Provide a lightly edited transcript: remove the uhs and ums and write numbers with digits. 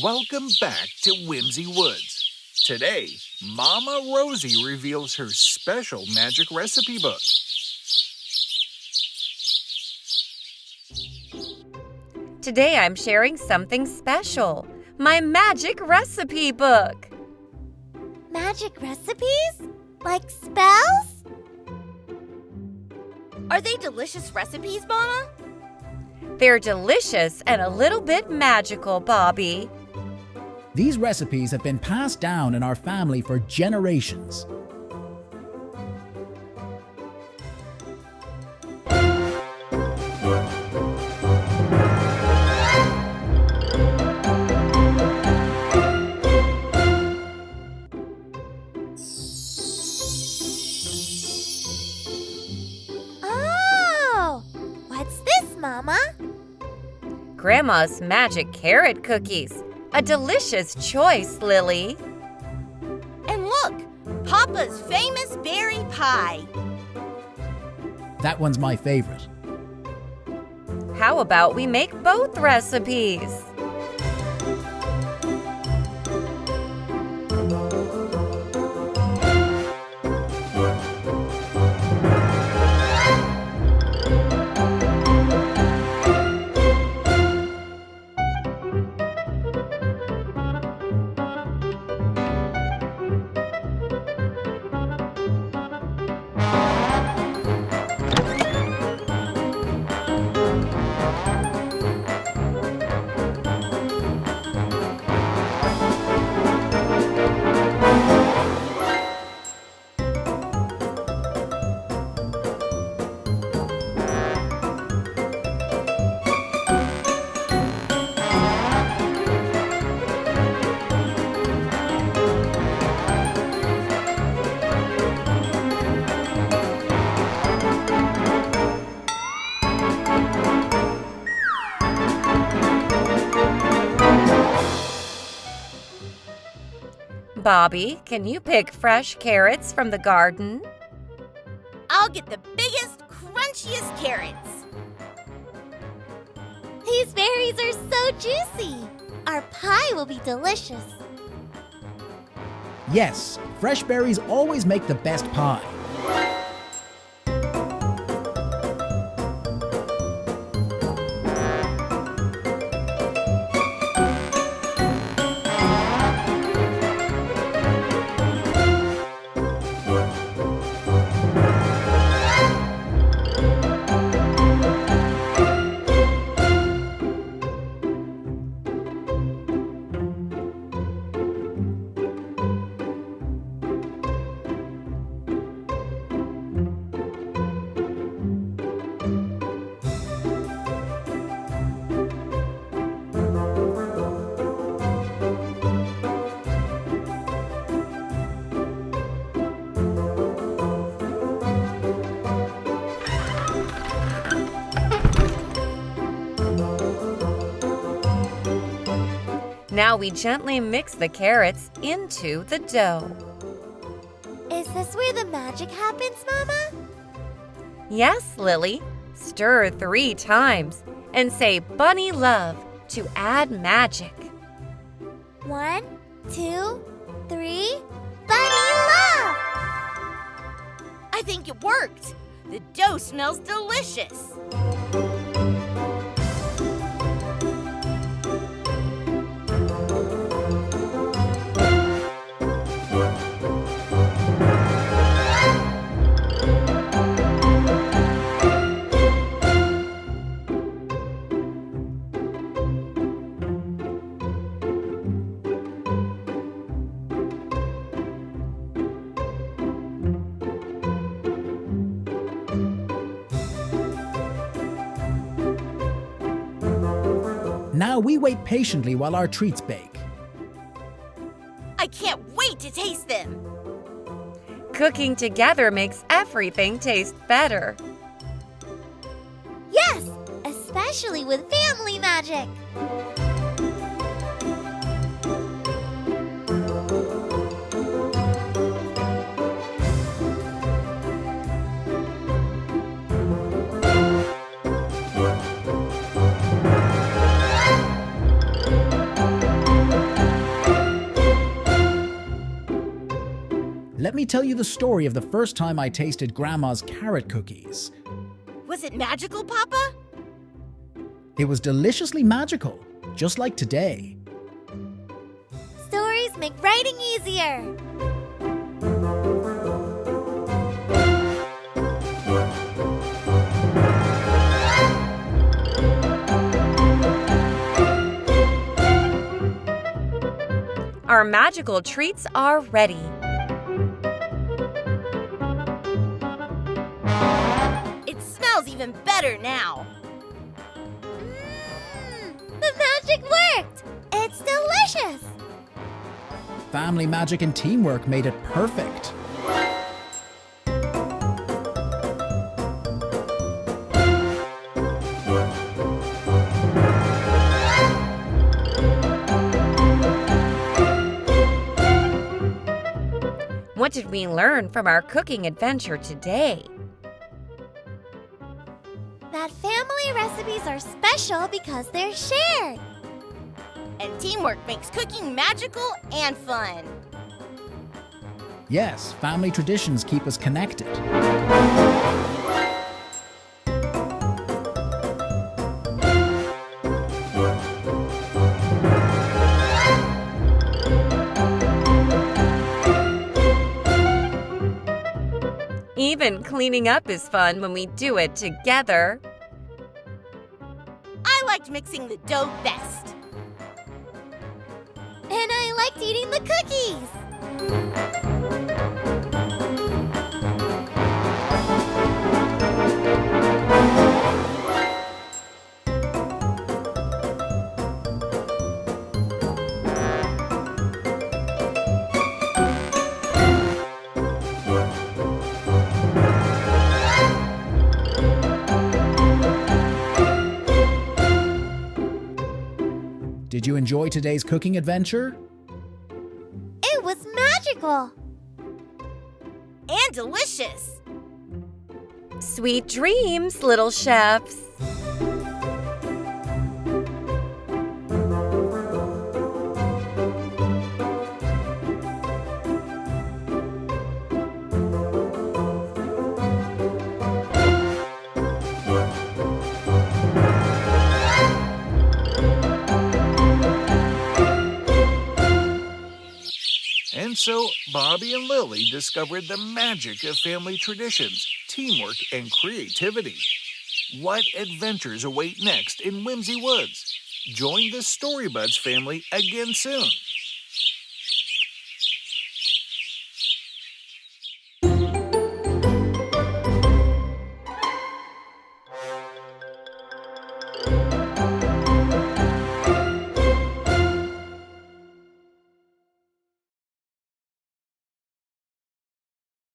Welcome back to Whimsy Woods. Today, Mama Rosie reveals her special magic recipe book. Today I'm sharing something special, my magic recipe book. Magic recipes? Like spells? Are they delicious recipes, Mama? They're delicious and a little bit magical, Bobby. These recipes have been passed down in our family for generations. Oh! What's this, Mama? Grandma's magic carrot cookies. A delicious choice, Lily. And look, Papa's famous berry pie. That one's my favorite. How about we make both recipes? Bobby, can you pick fresh carrots from the garden? I'll get the biggest, crunchiest carrots. These berries are so juicy. Our pie will be delicious. Yes, fresh berries always make the best pie. Now we gently mix the carrots into the dough. Is this where the magic happens, Mama? Yes, Lily. Stir 3 times and say bunny love to add magic. 1, 2, 3. Bunny love! I think it worked. The dough smells delicious. Now we wait patiently while our treats bake. I can't wait to taste them. Cooking together makes everything taste better. Yes, especially with family magic. let me tell you the story of the first time I tasted Grandma's carrot cookies. Was it magical, Papa? It was deliciously magical, just like today. Stories make writing easier. Our magical treats are ready. It smells even better now. The magic worked! It's delicious! Family magic and teamwork made it perfect. What did we learn from our cooking adventure today? That family recipes are special because they're shared. And teamwork makes cooking magical and fun. Yes, family traditions keep us connected. Even cleaning up is fun when we do it together. I liked mixing the dough best. And I liked eating the cookies. Did you enjoy today's cooking adventure? It was magical. And delicious. Sweet dreams, little chefs. And so Bobby and Lily discovered the magic of family traditions, teamwork, and creativity. What adventures await next in Whimsy Woods? Join the StoryBuds family again soon.